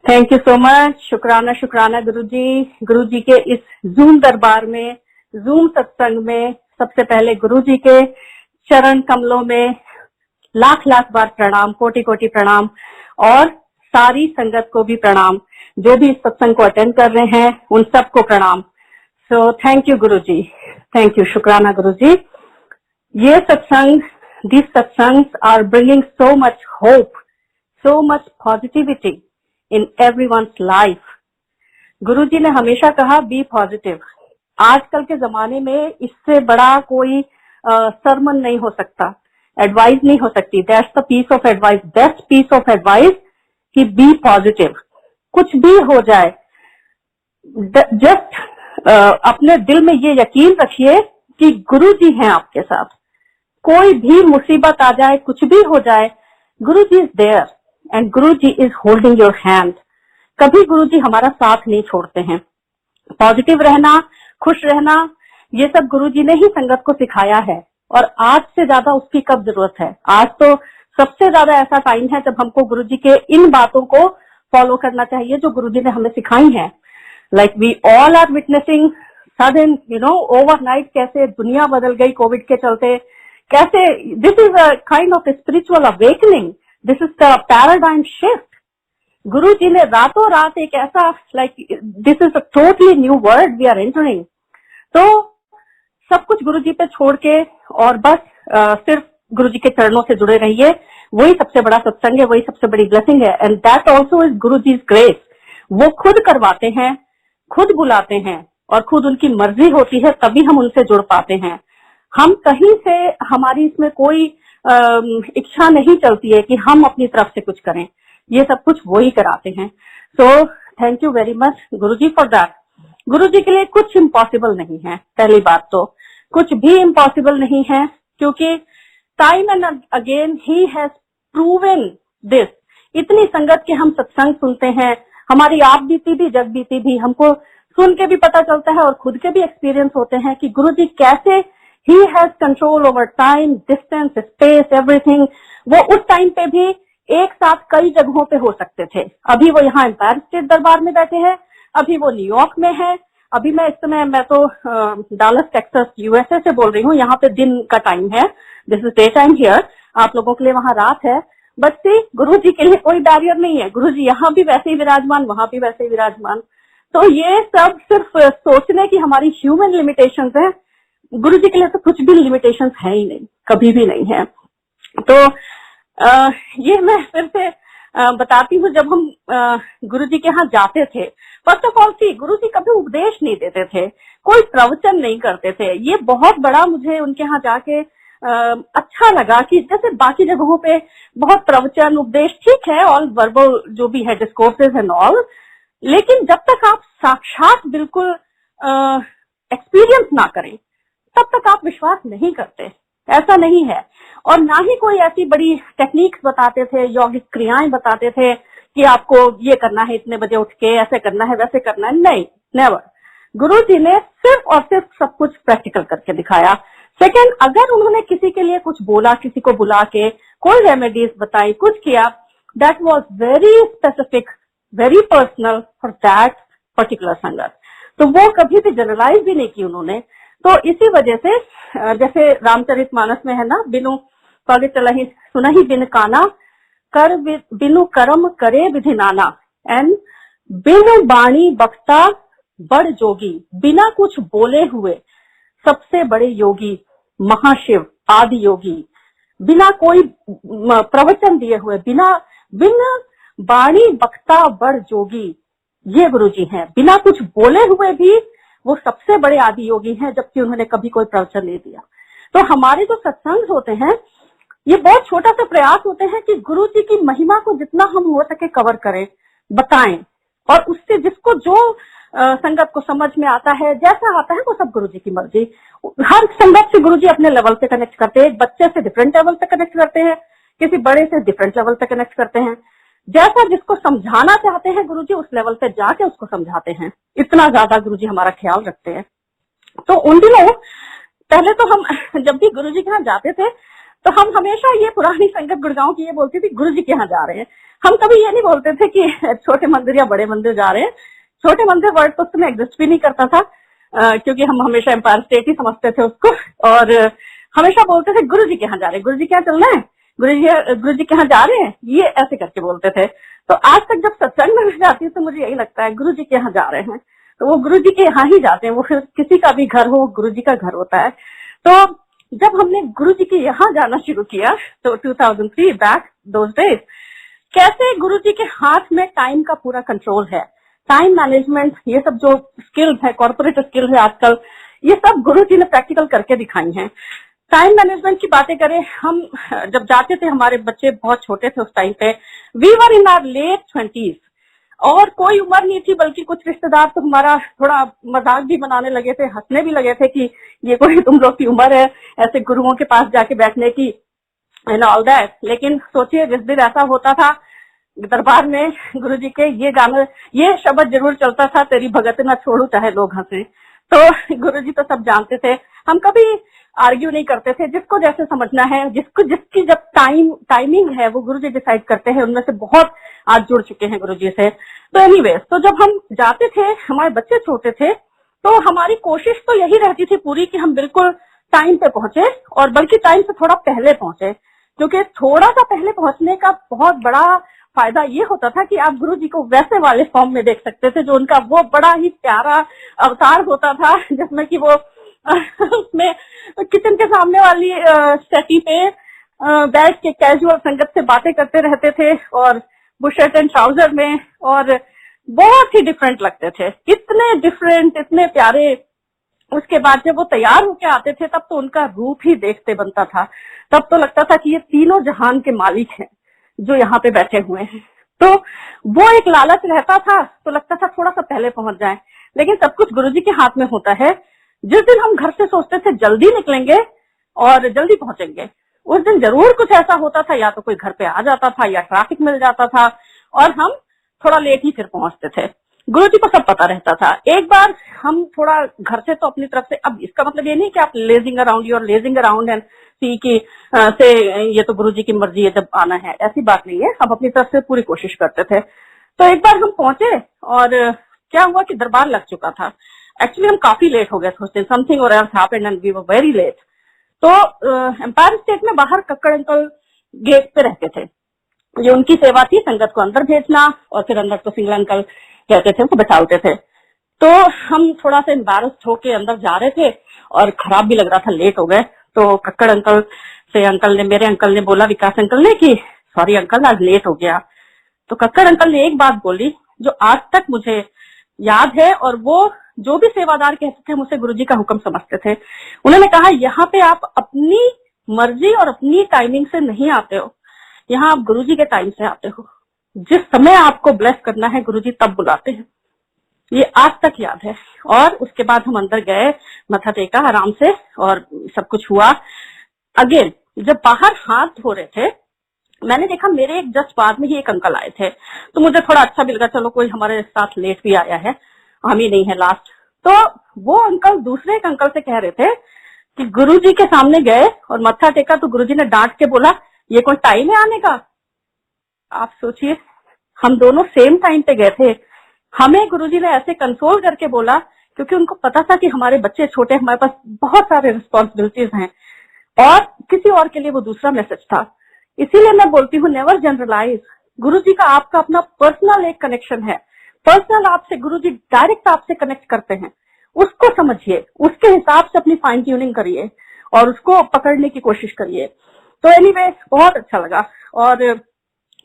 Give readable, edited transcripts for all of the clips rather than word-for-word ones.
Thank you so much. शुक्राना शुक्राना गुरुजी के इस जूम दरबार में, जूम सत्संग में सबसे पहले गुरुजी के चरण कमलों में लाख लाख बार प्रणाम, कोटि कोटि प्रणाम, और सारी संगत को भी प्रणाम। जो भी इस सत्संग को अटेंड कर रहे हैं उन सबको प्रणाम। सो thank you Guruji, thank you, शुक्राना गुरुजी। ये सत्संग, these satsangs are bringing so much hope, so much positivity in everyone's life. गुरुजी ने हमेशा कहा बी पॉजिटिव। आजकल के जमाने में इससे बड़ा कोई सरमन नहीं हो सकता, एडवाइस नहीं हो सकती। That's the piece of advice, best piece of advice कि बी पॉजिटिव। कुछ भी हो जाए, जस्ट अपने दिल में ये यकीन रखिए कि गुरुजी हैं आपके साथ। कोई भी मुसीबत आ जाए, कुछ भी हो जाए, Guruji is there and Guruji is holding your hand. कभी गुरुजी हमारा साथ नहीं छोड़ते हैं। पॉजिटिव रहना, खुश रहना, ये सब गुरुजी ने ही संगत को सिखाया है। और आज से ज्यादा उसकी कब जरूरत है? आज तो सबसे ज्यादा ऐसा टाइम है जब हमको गुरुजी के इन बातों को फॉलो करना चाहिए जो गुरुजी ने हमें सिखाई हैं। Like we all are witnessing sudden, overnight कैसे दुनिया बदल गई कोविड के चलते, कैसे this is a kind of spiritual awakening, this is the paradigm shift. Guru ji ने रातों रात एक ऐसा, this is a totally new world we are entering. तो सब कुछ गुरु जी पे छोड़ के और बस सिर्फ गुरु जी के चरणों से जुड़े रहिए। वही सबसे बड़ा सत्संग है, वही सबसे बड़ी ब्लेसिंग है। And that also is Guru जीज grace. वो खुद करवाते हैं, खुद बुलाते हैं, और खुद उनकी मर्जी होती है तभी हम उनसे जुड़ पाते हैं। हम कहीं से, हमारी इसमें कोई इच्छा नहीं चलती है कि हम अपनी तरफ से कुछ करें। ये सब कुछ वो ही कराते हैं। So thank you very much Guruji for that. Guruji के लिए कुछ इम्पॉसिबल नहीं है। पहली बात तो कुछ भी इम्पॉसिबल नहीं है, क्योंकि time and again he has proven this. इतनी संगत के हम सत्संग सुनते हैं, हमारी आप बीती भी जग बीती भी हमको सुन के भी पता चलता है और खुद के भी एक्सपीरियंस होते हैं कि गुरुजी कैसे He has control over time, distance, space, everything. वो उस टाइम पे भी एक साथ कई जगहों पे हो सकते थे। अभी वो यहाँ एम्पायर स्टेट दरबार में बैठे हैं, अभी वो न्यूयॉर्क में है, अभी मैं इस समय, मैं तो डालस टेक्सास यूएसए से बोल रही हूँ। यहाँ पे दिन का टाइम है, this is day time here, आप लोगों के लिए वहाँ रात है। बट सी, गुरु जी के लिए कोई बैरियर नहीं है। गुरु जी यहाँ भी वैसे ही विराजमान, वहाँ भी वैसे ही विराजमान। तो ये सब सिर्फ सोचने की हमारी ह्यूमन लिमिटेशंस है। गुरु जी के लिए तो कुछ भी लिमिटेशंस है ही नहीं, कभी भी नहीं है। तो ये मैं फिर से बताती हूँ। जब हम गुरु जी के यहाँ जाते थे, फर्स्ट ऑफ ऑल सी, गुरु जी कभी उपदेश नहीं देते थे, कोई प्रवचन नहीं करते थे। ये बहुत बड़ा मुझे उनके यहाँ जाके अच्छा लगा कि जैसे बाकी जगहों पे बहुत प्रवचन, उपदेश ठीक है, ऑल वर्बल जो भी है, डिस्कोर्सेस एंड ऑल, लेकिन जब तक आप साक्षात बिल्कुल एक्सपीरियंस ना करें तब तक आप विश्वास नहीं करते। ऐसा नहीं है। और ना ही कोई ऐसी बड़ी टेक्निक्स बताते थे, यौगिक क्रियाएं बताते थे कि आपको ये करना है, इतने बजे उठ के ऐसे करना है, वैसे करना है। नहीं, नेवर। गुरु जी ने सिर्फ और सिर्फ सब कुछ प्रैक्टिकल करके दिखाया। सेकंड, अगर उन्होंने किसी के लिए कुछ बोला, किसी को बुला के कोई रेमेडीज बताई, कुछ किया, that was very specific, very personal for that particular संगत। तो वो कभी भी जनरलाइज भी नहीं की उन्होंने। तो इसी वजह से जैसे रामचरितमानस में है ना, बिनु पग चलहि सुनहि बिन काना, कर बिनु कर्म करे विधि नाना, एंड बिनु बाणी बक्ता बड़ जोगी। बिना कुछ बोले हुए सबसे बड़े योगी, महाशिव, आदि योगी, बिना कोई प्रवचन दिए हुए, बिन बाणी बक्ता बड़ जोगी, ये गुरु जी हैं। बिना कुछ बोले हुए भी वो सबसे बड़े आदि योगी हैं, जबकि उन्होंने कभी कोई प्रवचन नहीं दिया। तो हमारे जो सत्संग होते हैं, ये बहुत छोटा सा प्रयास होते हैं कि गुरु जी की महिमा को जितना हम हो सके कवर करें, बताएं, और उससे जिसको जो संगत को समझ में आता है, जैसा आता है, वो सब गुरु जी की मर्जी। हर संगत से गुरु जी अपने लेवल से कनेक्ट करते हैं। एक बच्चे से डिफरेंट लेवल से कनेक्ट करते हैं, किसी बड़े से डिफरेंट लेवल से कनेक्ट करते हैं। जैसा जिसको समझाना चाहते हैं गुरुजी, उस लेवल पे जाके उसको समझाते हैं। इतना ज्यादा गुरुजी हमारा ख्याल रखते हैं। तो उन दिनों पहले तो हम जब भी गुरुजी के यहाँ जाते थे, तो हम हमेशा ये पुरानी संगत गुड़गांव की ये बोलती थी गुरु जी के यहाँ जा रहे हैं। हम कभी ये नहीं बोलते थे कि छोटे मंदिर या बड़े मंदिर जा रहे हैं। छोटे मंदिर वर्ड तो उस समय एग्जिस्ट भी नहीं करता था, क्योंकि हम हमेशा एम्पायर स्टेट ही समझते थे उसको, और हमेशा बोलते थे गुरु जी के यहाँ जा रहे हैं, गुरु जी के यहाँ चलना है, गुरु जी के यहाँ जा रहे हैं, ये ऐसे करके बोलते थे। तो आज तक जब सत्संग में जाती हूँ तो मुझे यही लगता है गुरु जी के यहाँ जा रहे हैं, तो वो गुरु जी के यहाँ ही जाते हैं। वो फिर किसी का भी घर हो, गुरु जी का घर होता है। तो जब हमने गुरु जी के यहाँ जाना शुरू किया तो 2003 बैक दोज डेज, कैसे गुरु जी के हाथ में टाइम का पूरा कंट्रोल है, टाइम मैनेजमेंट, ये सब जो स्किल्स है, कॉर्पोरेट स्किल्स है आजकल, ये सब गुरु जी ने प्रैक्टिकल करके दिखाई हैं। टाइम मैनेजमेंट की बातें करें, हम जब जाते थे, हमारे बच्चे बहुत छोटे थे उस टाइम पे, we were in our late 20s, और कोई उम्र नहीं थी, बल्कि कुछ रिश्तेदार तो हमारा थोड़ा मजाक भी बनाने लगे थे, हंसने भी लगे थे कि ये कोई तुम लोग की उम्र है ऐसे गुरुओं के पास जाके बैठने की एंड ऑल दैट। लेकिन सोचिए, जिस दिन ऐसा होता था दरबार में गुरु जी के, ये गाना, ये शब्द जरूर चलता था, तेरी भगत ना छोड़ू चाहे लोग हंसे। तो गुरु जी तो सब जानते थे, हम कभी आर्ग्यू नहीं करते थे, जिसको जैसे समझना है, जिसको जिसकी जब टाइमिंग है वो गुरु जी डिसाइड करते हैं। उनमें से बहुत आज जुड़ चुके हैं गुरु जी से। तो एनीवेज, तो जब हम जाते थे, हमारे बच्चे छोटे थे, तो हमारी कोशिश तो यही रहती थी पूरी कि हम बिल्कुल टाइम पे पहुंचे, और बल्कि टाइम से थोड़ा पहले पहुंचे, क्योंकि थोड़ा सा पहले पहुंचने का बहुत बड़ा फायदा ये होता था कि आप गुरु जी को वैसे वाले फॉर्म में देख सकते थे, जो उनका वो बड़ा ही प्यारा अवतार होता था, जिसमें कि वो उसमें किचन के सामने वाली सेटी पे बैठ के कैजुअल संगत से बातें करते रहते थे, और बुशर्ट एंड ट्राउजर में, और बहुत ही डिफरेंट लगते थे, इतने डिफरेंट, इतने प्यारे। उसके बाद जब वो तैयार होके आते थे, तब तो उनका रूप ही देखते बनता था, तब तो लगता था कि ये तीनों जहान के मालिक हैं जो यहाँ पे बैठे हुए हैं। तो वो एक लालच रहता था, तो लगता था थोड़ा सा पहले पहुंच जाएं, लेकिन सब कुछ गुरुजी के हाथ में होता है। जिस दिन हम घर से सोचते थे जल्दी निकलेंगे और जल्दी पहुंचेंगे, उस दिन जरूर कुछ ऐसा होता था, या तो कोई घर पे आ जाता था, या ट्रैफिक मिल जाता था, और हम थोड़ा लेट ही फिर पहुंचते थे। गुरुजी को सब पता रहता था। एक बार हम थोड़ा घर से तो अपनी तरफ से, अब इसका मतलब ये नहीं कि आप लेजिंग अराउंड एंड सी की से ये तो गुरुजी की मर्जी है जब आना है, ऐसी बात नहीं है, हम अपनी तरफ से पूरी कोशिश करते थे। तो एक बार हम पहुंचे, और क्या हुआ कि दरबार लग चुका था। एक्चुअली हम काफी लेट हो गए थे उस दिन, समथिंग और else happened and we were very late. तो एम्पायर स्टेट में बाहर कक्कड़ अंकल गेट पे रहते थे, ये उनकी सेवा थी, संगत को अंदर भेजना, और फिर अंदर तो सिंगल अंकल रहते थे, उनको बैठाते थे। तो हम थोड़ा सा एम्बैरस्ड होके अंदर जा रहे थे, और खराब भी लग रहा था, लेट हो गए। तो कक्कड़ अंकल से मेरे अंकल ने बोला, विकास अंकल ने, कि सॉरी अंकल आज लेट हो गया। तो कक्कड़ अंकल ने एक बात बोली जो आज तक मुझे याद है, और वो जो भी सेवादार कहते थे मुझसे गुरुजी का हुक्म समझते थे। उन्होंने कहा, यहाँ पे आप अपनी मर्जी और अपनी टाइमिंग से नहीं आते हो, यहाँ आप गुरुजी के टाइम से आते हो। जिस समय आपको ब्लेस करना है गुरुजी तब बुलाते हैं। ये आज तक याद है। और उसके बाद हम अंदर गए, मत्था टेका आराम से, और सब कुछ हुआ। अगेन जब बाहर हाथ धो रहे थे, मैंने देखा मेरे एक जस्ट बाद में ही एक अंकल आए थे, तो मुझे थोड़ा अच्छा भी लगा, चलो कोई हमारे साथ लेट भी आया है, हम ही नहीं है लास्ट। तो वो अंकल दूसरे एक अंकल से कह रहे थे कि गुरुजी के सामने गए और मत्था टेका, तो गुरुजी ने डांट के बोला, ये कोई टाइम है आने का? आप सोचिए, हम दोनों सेम टाइम पे गए थे। हमें गुरुजी ने ऐसे कंसोल करके बोला, क्योंकि उनको पता था कि हमारे बच्चे छोटे, हमारे पास बहुत सारे रिस्पॉन्सिबिलिटीज हैं, और किसी और के लिए वो दूसरा मैसेज था। इसीलिए मैं बोलती हूँ, नेवर जनरलाइज। गुरुजी का आपका अपना पर्सनल एक कनेक्शन है, पर्सनल आपसे गुरुजी डायरेक्ट आपसे कनेक्ट करते हैं, उसको समझिए, उसके हिसाब से अपनी फाइन ट्यूनिंग करिए, और उसको पकड़ने की कोशिश करिए। तो एनीवे बहुत अच्छा लगा। और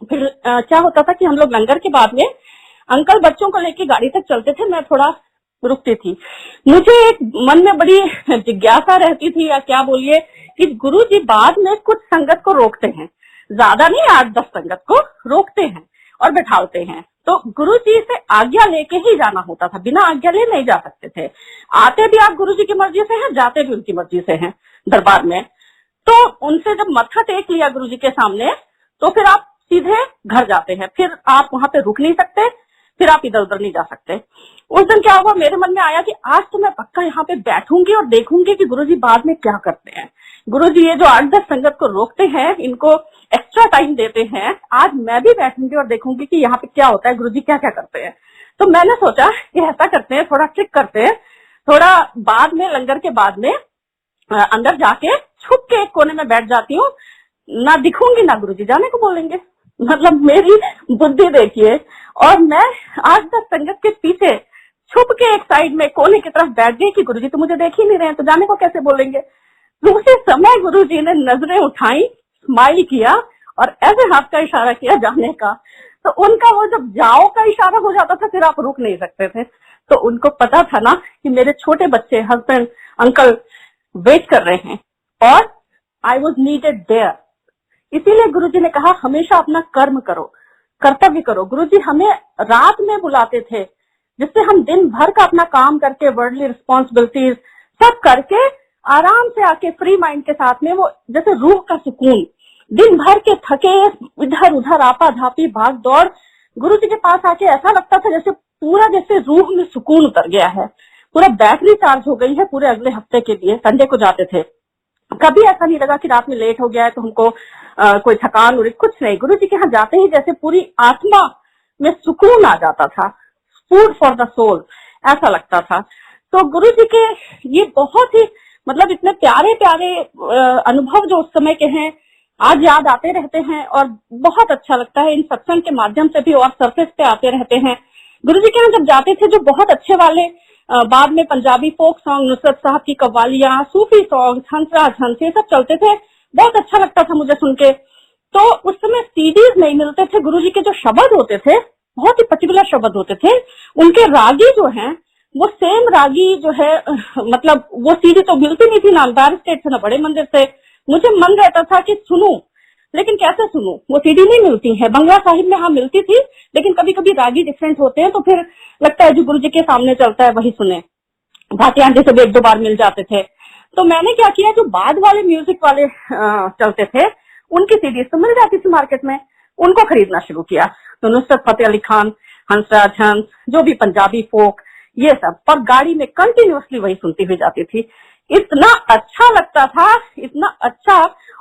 फिर क्या होता था कि हम लोग लंगर के बाद में अंकल बच्चों को लेके गाड़ी तक चलते थे, मैं थोड़ा रुकती थी। मुझे एक मन में बड़ी जिज्ञासा रहती थी, या क्या बोलिए, कि गुरुजी बाद में कुछ संगत को रोकते हैं, ज्यादा नहीं, 8-10 संगत को रोकते हैं और बैठाते हैं। तो गुरुजी से आज्ञा लेके ही जाना होता था, बिना आज्ञा ले नहीं जा सकते थे। आते भी आप गुरुजी की मर्जी से हैं, जाते भी उनकी मर्जी से हैं दरबार में। तो उनसे जब मत्था टेक लिया गुरुजी के सामने, तो फिर आप सीधे घर जाते हैं, फिर आप वहां पे रुक नहीं सकते, फिर आप इधर उधर नहीं जा सकते। उस दिन क्या हुआ, मेरे मन में आया कि आज तो मैं पक्का यहाँ पे बैठूंगी और देखूंगी कि गुरुजी बाद में क्या करते हैं। गुरुजी ये जो 8-10 संगत को रोकते हैं, इनको एक्स्ट्रा टाइम देते हैं, आज मैं भी बैठूंगी और देखूंगी कि यहाँ पे क्या होता है, गुरुजी क्या क्या करते हैं। तो मैंने सोचा कि ऐसा करते हैं, थोड़ा ट्रिक करते हैं, थोड़ा बाद में लंगर के बाद में अंदर जाके छुप के एक कोने में बैठ जाती हूँ, ना दिखूंगी ना गुरुजी जाने को बोलेंगे। मतलब मेरी बुद्धि देखिए। और मैं 8-10 संगत के पीछे छुप के एक साइड में कोने की तरफ बैठ गई कि गुरुजी तो मुझे देख ही नहीं रहे हैं, तो जाने को कैसे बोलेंगे। तो उसी समय गुरुजी ने नजरें उठाई, स्माइल किया और ऐसे हाथ का इशारा किया जाने का। तो उनका वो जब जाओ का इशारा हो जाता था, फिर आप रुक नहीं सकते थे। तो उनको पता था ना कि मेरे छोटे बच्चे, हस्बैंड, अंकल वेट कर रहे हैं और आई वॉज नीडेड देयर। इसीलिए गुरुजी ने कहा हमेशा अपना कर्म करो, कर्तव्य करो। गुरुजी हमें रात में बुलाते थे, जिससे हम दिन भर का अपना काम करके, वर्ल्डली रिस्पॉन्सिबिलिटीज सब करके आराम से आके फ्री माइंड के साथ में, वो जैसे रूह का सुकून, दिन भर के थके इधर उधर आपा धापी भाग दौड़, गुरुजी के पास आके ऐसा लगता था जैसे पूरा जैसे रूह में सुकून उतर गया है, पूरा बैटरी चार्ज हो गई है पूरे अगले हफ्ते के लिए। संडे को जाते थे, कभी ऐसा नहीं लगा कि रात में लेट हो गया है तो हमको कोई थकान हो रही, कुछ नहीं। गुरुजी के यहाँ जाते ही जैसे पूरी आत्मा में सुकून आ जाता था, फूड फॉर द सोल ऐसा लगता था। तो गुरुजी के ये बहुत ही मतलब इतने प्यारे प्यारे अनुभव जो उस समय के हैं, आज याद आते रहते हैं और बहुत अच्छा लगता है। इन सत्संग के माध्यम से भी और सरफेस पे आते रहते हैं। गुरुजी के यहाँ जब जाते थे, जो बहुत अच्छे वाले बाद में पंजाबी फोक सॉन्ग, नुसरत साहब की कव्वालियां, सूफी सॉन्ग, हंसराज हंस, ये सब चलते थे, बहुत अच्छा लगता था मुझे सुन के। तो उस समय सीडीज नहीं मिलते थे। गुरुजी के जो शब्द होते थे, बहुत ही पर्टिकुलर शब्द होते थे। उनके रागी जो हैं, वो सेम रागी जो है, मतलब वो सीडी तो मिलती नहीं थी ना अंबार स्टेट से ना बड़े मंदिर से। मुझे मन रहता था कि सुनूं, लेकिन कैसे सुनूं, वो सीडी नहीं मिलती है। बंगला साहिब में हाँ मिलती थी, लेकिन कभी कभी रागी डिफरेंट होते हैं, तो फिर लगता है जो गुरुजी के सामने चलता है वही सुने। भाटिया आंटी से भी 1-2 बार मिल जाते थे। तो मैंने क्या किया, जो बाद वाले म्यूजिक वाले चलते थे, उनकी सीडीज तो मिल जाती थी मार्केट में, उनको खरीदना शुरू किया। तो नुसरत फतेह अली खान, हंसराज हंस, जो भी पंजाबी फोक, ये सब, पर गाड़ी में कंटिन्यूअसली वही सुनती हुई जाती थी। इतना अच्छा लगता था, इतना अच्छा।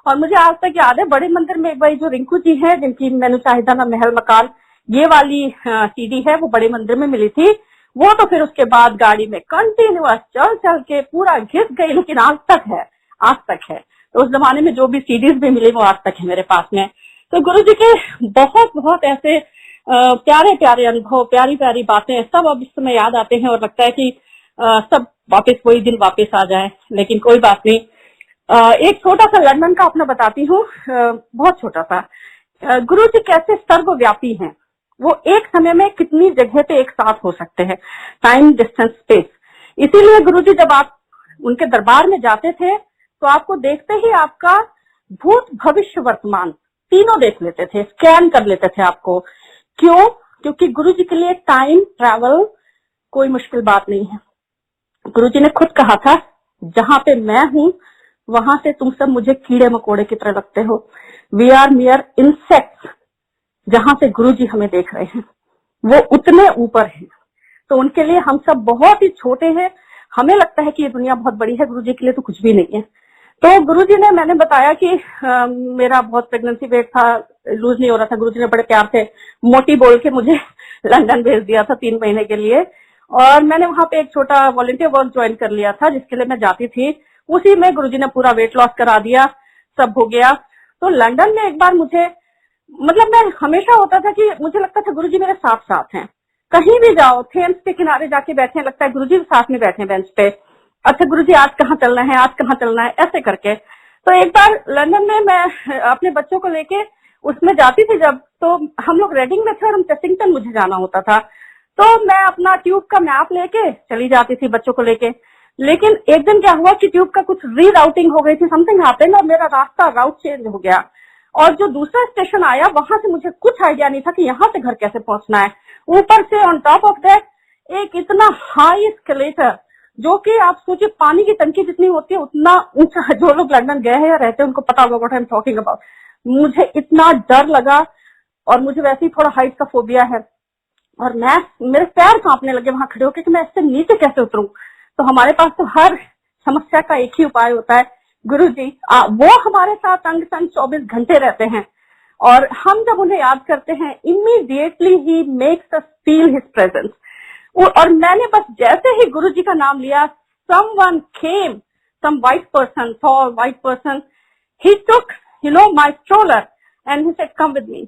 और मुझे आज तक याद है, बड़े मंदिर में एक बार जो रिंकू जी है, जिनकी मैंने शाहिदाना महल मकान ये वाली सीडी है, वो बड़े मंदिर में मिली थी। वो तो फिर उसके बाद गाड़ी में कंटिन्यूअस चल चल के पूरा घिस गई, लेकिन आज तक है, आज तक है। तो उस जमाने में जो भी सीडीज भी मिली वो आज तक है मेरे पास में। तो गुरुजी के बहुत बहुत ऐसे प्यारे प्यारे अनुभव, प्यारी प्यारी बातें सब अब इस समय याद आते हैं और लगता है कि सब वापस वही दिन वापस आ जाए, लेकिन कोई बात नहीं। एक छोटा सा लंदन का अपना बताती हूँ, बहुत छोटा सा। गुरुजी कैसे सर्वव्यापी हैं, वो एक समय में कितनी जगह पे एक साथ हो सकते हैं, टाइम डिस्टेंस स्पेस। इसीलिए गुरुजी जब आप उनके दरबार में जाते थे तो आपको देखते ही आपका भूत भविष्य वर्तमान तीनों देख लेते थे, स्कैन कर लेते थे आपको। क्यों? क्योंकि गुरुजी के लिए टाइम ट्रैवल कोई मुश्किल बात नहीं है। गुरुजी ने खुद कहा था, जहां पे मैं हूं वहां से तुम सब मुझे कीड़े मकोड़े की तरह लगते हो। We are mere insects. जहां से गुरुजी हमें देख रहे हैं वो उतने ऊपर है, तो उनके लिए हम सब बहुत ही छोटे हैं। हमें लगता है कि ये दुनिया बहुत बड़ी है, गुरुजी के लिए तो कुछ भी नहीं है। तो गुरुजी ने, मैंने बताया कि मेरा बहुत प्रेगनेंसी वेट था, लूज नहीं हो रहा था। गुरुजी ने बड़े प्यार से मोटी बोल के मुझे लंदन भेज दिया था 3 महीने के लिए, और मैंने वहां पे एक छोटा वॉलंटियर वर्क ज्वाइन कर लिया था जिसके लिए मैं जाती थी। उसी में गुरुजी ने पूरा वेट लॉस करा दिया, सब हो गया। तो लंदन में एक बार मुझे, मतलब मैं हमेशा होता था कि मुझे लगता था गुरुजी मेरे साथ साथ हैं, कहीं भी जाओ, थेम्स के किनारे जाके बैठे, लगता है गुरुजी साथ में बैठे बेंच पे। अच्छा गुरुजी आज कहाँ चलना है, आज कहाँ चलना है, ऐसे करके। तो एक बार लंदन में मैं अपने बच्चों को लेके उसमें जाती थी जब, तो हम लोग रेडिंग में थे और हम चेसिंगटन मुझे जाना होता था। तो मैं अपना ट्यूब का मैप लेके चली जाती थी बच्चों को लेके। लेकिन एक दिन क्या हुआ कि ट्यूब का कुछ रीराउटिंग हो गई थी, समथिंग हैपेंड, और मेरा राउट चेंज हो गया। और जो दूसरा स्टेशन आया वहां से मुझे कुछ आइडिया नहीं था कि यहाँ से घर कैसे पहुंचना है। ऊपर से ऑन टॉप ऑफ दैट एक इतना हाई एस्केलेटर, जो कि आप सोचिए पानी की टंकी जितनी होती है उतना ऊंचा। जो लोग लंदन गए हैं या रहते हैं उनको पता होगा what I am talking about. मुझे इतना डर लगा, और मुझे वैसे ही थोड़ा हाइट का फोबिया है। और मेरे पैर कांपने लगे वहां खड़े होकर कि मैं इससे नीचे कैसे उतरूं। तो हमारे पास तो हर समस्या का एक ही उपाय होता है, गुरुजी वो हमारे साथ अंग संग 24 घंटे रहते हैं, और हम जब उन्हें याद करते हैं immediately he makes us feel his presence. और मैंने बस जैसे ही गुरुजी का नाम लिया, someone came, some white person, tall white person, he took my stroller and he said come with me,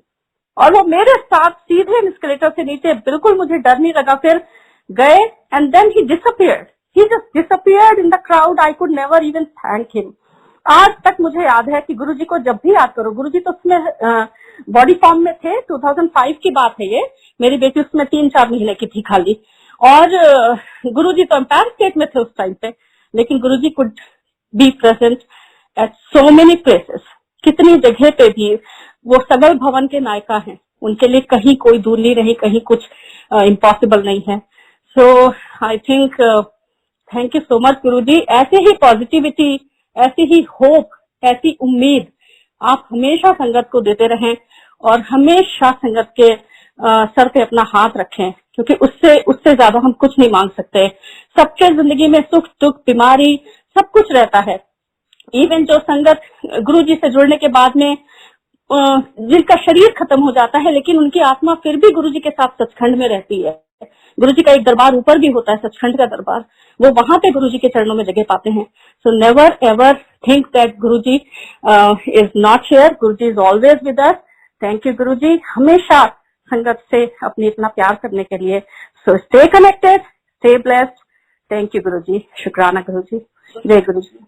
और वो मेरे साथ सीधे एस्केलेटर से नीचे, बिल्कुल मुझे डर नहीं लगा, फिर गए and then he disappeared, he just disappeared in the crowd, I could never even thank him। आज तक मुझे याद है कि गुरुजी को जब भी याद करो, गुरुजी तो उसमें बॉडी फॉर्म में थे, 2005 की बात है ये, मेरी बेटी उसमें 3-4 महीने की थी खाली, और गुरुजी तो एम्पायर स्टेट में थे उस टाइम पे, लेकिन Guruji could be present at so many places, कितनी जगह पे भी। वो सगल भवन के नायिका हैं, उनके लिए कहीं कोई दूर नहीं रही, कहीं कुछ इम्पॉसिबल नहीं है। So I think thank you so much Guruji. ऐसे ही पॉजिटिविटी, ऐसी ही होप, ऐसी उम्मीद आप हमेशा संगत को देते रहें, और हमेशा संगत के सर पे अपना हाथ रखें, क्योंकि उससे ज्यादा हम कुछ नहीं मांग सकते। सबके जिंदगी में सुख दुख बीमारी सब कुछ रहता है। इवन जो संगत गुरुजी से जुड़ने के बाद में जिनका शरीर खत्म हो जाता है, लेकिन उनकी आत्मा फिर भी गुरुजी के साथ सचखंड में रहती है। गुरुजी का एक दरबार ऊपर भी होता है, सचखंड का दरबार, वो वहां पे गुरुजी के चरणों में जगह पाते हैं। So never ever think that Guruji is not here, Guruji is always with us. Thank you Guruji, हमेशा संगत से अपनी इतना प्यार करने के लिए। So stay connected, stay blessed. Thank you Guruji, शुक्राना गुरुजी, जय गुरुजी।